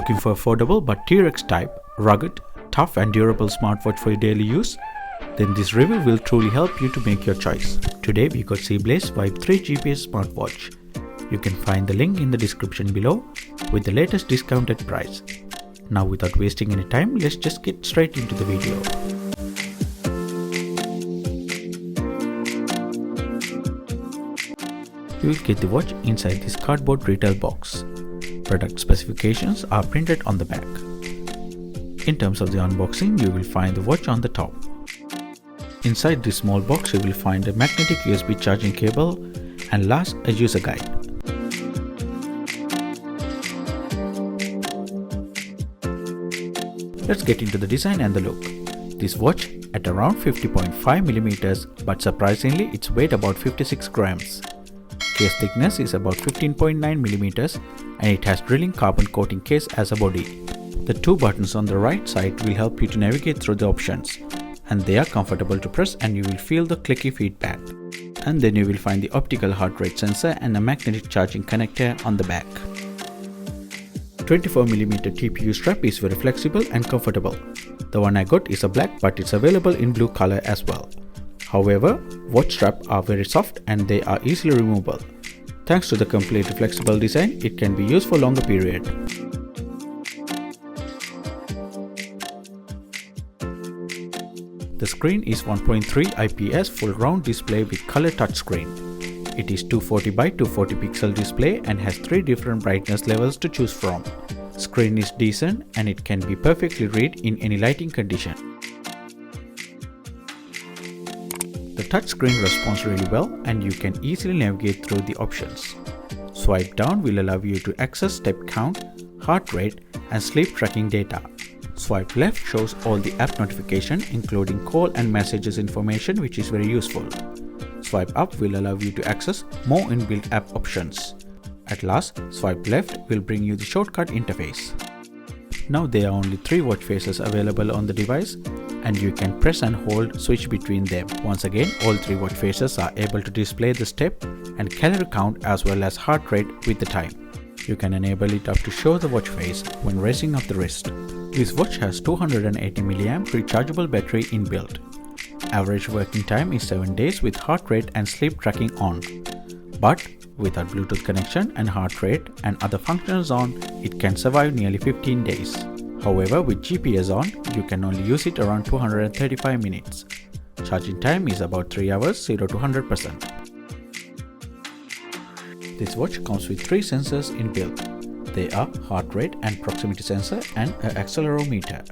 Looking for affordable but T-Rex type, rugged, tough and durable smartwatch for your daily use? Then this review will truly help you to make your choice. Today we got Zeblaze VIBE 3 GPS Smartwatch. You can find the link in the description below with the latest discounted price. Now without wasting any time, let's just get straight into the video. You will get the watch inside this cardboard retail box. Product specifications are printed on the back. In terms of the unboxing, you will find the watch on the top. Inside this small box, you will find a magnetic USB charging cable and last, a user guide. Let's get into the design and the look. This watch at around 50.5mm, but surprisingly its weight about 56 grams. Case thickness is about 15.9mm and it has drilling carbon coating case as a body. The two buttons on the right side will help you to navigate through the options, and they are comfortable to press and you will feel the clicky feedback. And then you will find the optical heart rate sensor and a magnetic charging connector on the back. 24mm TPU strap is very flexible and comfortable. The one I got is a black, but it's available in blue color as well. However, watch straps are very soft and they are easily removable. Thanks to the completely flexible design, it can be used for longer period. The screen is 1.3 IPS full round display with color touchscreen. It is 240 by 240 pixel display and has 3 different brightness levels to choose from. Screen is decent and it can be perfectly read in any lighting condition. The touchscreen responds really well and you can easily navigate through the options. Swipe down will allow you to access step count, heart rate and sleep tracking data. Swipe left shows all the app notification including call and messages information, which is very useful. Swipe up will allow you to access more inbuilt app options. At last, swipe left will bring you the shortcut interface. Now there are only 3 watch faces available on the device and you can press and hold switch between them. Once again, all 3 watch faces are able to display the step and calorie count as well as heart rate with the time. You can enable it up to show the watch face when raising up the wrist. This watch has 280 mAh rechargeable battery inbuilt. Average working time is 7 days with heart rate and sleep tracking on. But without Bluetooth connection and heart rate and other functions on, it can survive nearly 15 days. However, with GPS on, you can only use it around 235 minutes. Charging time is about 3 hours, 0 to 100%. This watch comes with 3 sensors inbuilt. They are heart rate and proximity sensor and an accelerometer.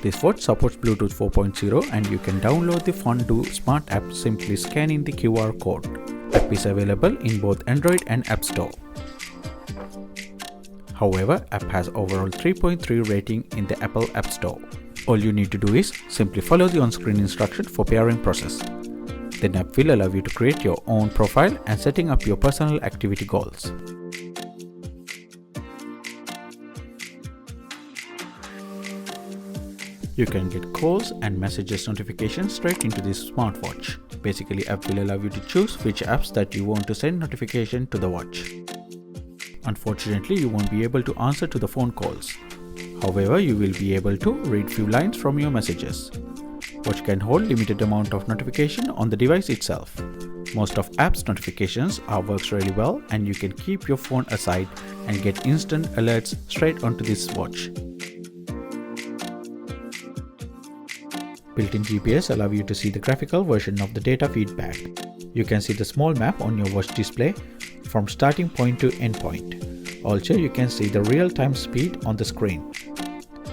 This watch supports Bluetooth 4.0 and you can download the Fun2 Smart app simply scanning the QR code. App is available in both Android and App Store. However, app has overall 3.3 rating in the Apple App Store. All you need to do is simply follow the on-screen instruction for pairing process. Then app will allow you to create your own profile and setting up your personal activity goals. You can get calls and messages notifications straight into this smartwatch. Basically, app will allow you to choose which apps that you want to send notification to the watch. Unfortunately, you won't be able to answer to the phone calls. However, you will be able to read few lines from your messages. Watch can hold limited amount of notification on the device itself. Most of apps notifications works really well and you can keep your phone aside and get instant alerts straight onto this watch. Built-in GPS allow you to see the graphical version of the data feedback. You can see the small map on your watch display from starting point to end point. Also, you can see the real-time speed on the screen.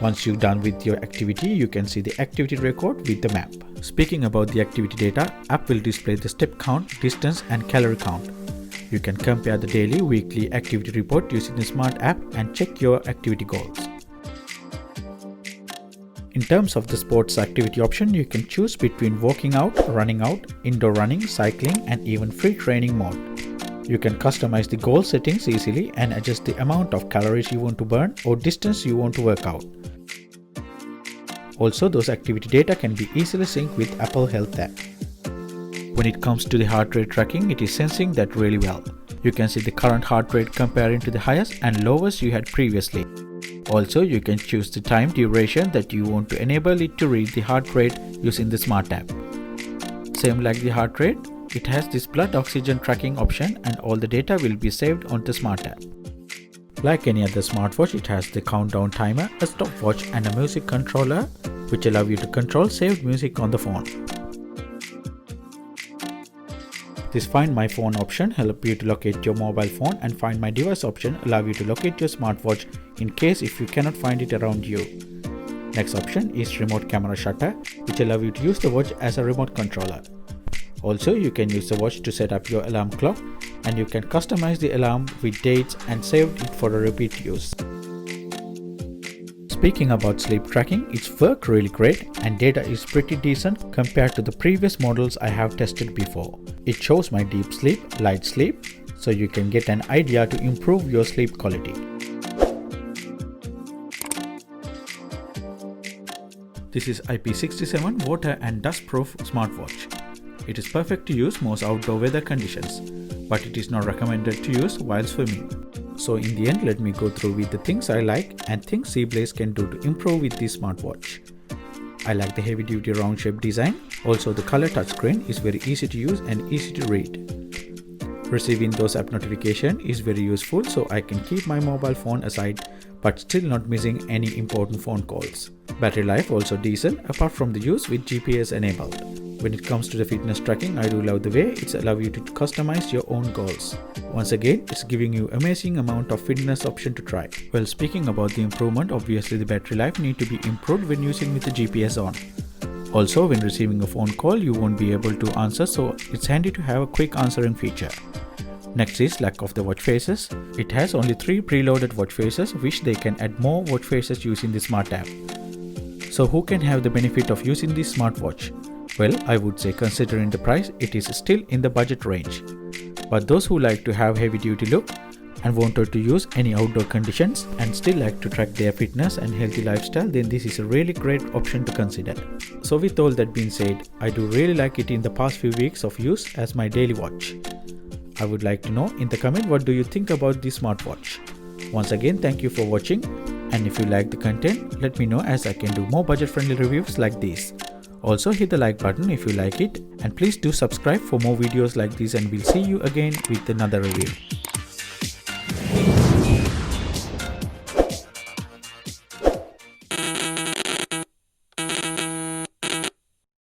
Once you're done with your activity, you can see the activity record with the map. Speaking about the activity data, app will display the step count, distance and calorie count. You can compare the daily, weekly activity report using the smart app and check your activity goals. In terms of the sports activity option, you can choose between walking out, running out, indoor running, cycling and even free training mode. You can customize the goal settings easily and adjust the amount of calories you want to burn or distance you want to work out. Also, those activity data can be easily synced with Apple Health app. When it comes to the heart rate tracking, it is sensing that really well. You can see the current heart rate comparing to the highest and lowest you had previously. Also, you can choose the time duration that you want to enable it to read the heart rate using the Smart app. Same like the heart rate, it has this blood oxygen tracking option and all the data will be saved on the Smart app. Like any other smartwatch, it has the countdown timer, a stopwatch and a music controller which allow you to control saved music on the phone. This Find My Phone option helps you to locate your mobile phone, and Find My Device option allow you to locate your smartwatch in case if you cannot find it around you. Next option is Remote Camera Shutter, which allow you to use the watch as a remote controller. Also, you can use the watch to set up your alarm clock, and you can customize the alarm with dates and save it for a repeat use. Speaking about sleep tracking, it's worked really great and data is pretty decent compared to the previous models I have tested before. It shows my deep sleep, light sleep, so you can get an idea to improve your sleep quality. This is IP67 Water and Dust Proof Smartwatch. It is perfect to use most outdoor weather conditions, but it is not recommended to use while swimming. So in the end, let me go through with the things I like and things Zeblaze can do to improve with this smartwatch. I like the heavy duty round shape design. Also, the color touchscreen is very easy to use and easy to read. Receiving those app notifications is very useful, so I can keep my mobile phone aside but still not missing any important phone calls. Battery life also decent apart from the use with GPS enabled. When it comes to the fitness tracking, I do love the way it's allow you to customize your own goals. Once again, it's giving you amazing amount of fitness option to try. Well, speaking about the improvement, obviously the battery life need to be improved when using with the GPS on. Also, when receiving a phone call, you won't be able to answer, so it's handy to have a quick answering feature. Next is lack of the watch faces. It has only 3 preloaded watch faces, which they can add more watch faces using the Smart app. So who can have the benefit of using this smartwatch? Well, I would say considering the price, it is still in the budget range. But those who like to have heavy duty look and wanted to use any outdoor conditions and still like to track their fitness and healthy lifestyle, then this is a really great option to consider. So with all that being said, I do really like it in the past few weeks of use as my daily watch. I would like to know in the comment what do you think about this smartwatch. Once again, thank you for watching, and if you like the content, let me know as I can do more budget friendly reviews like this. Also hit the like button if you like it, and please do subscribe for more videos like this, and we'll see you again with another review.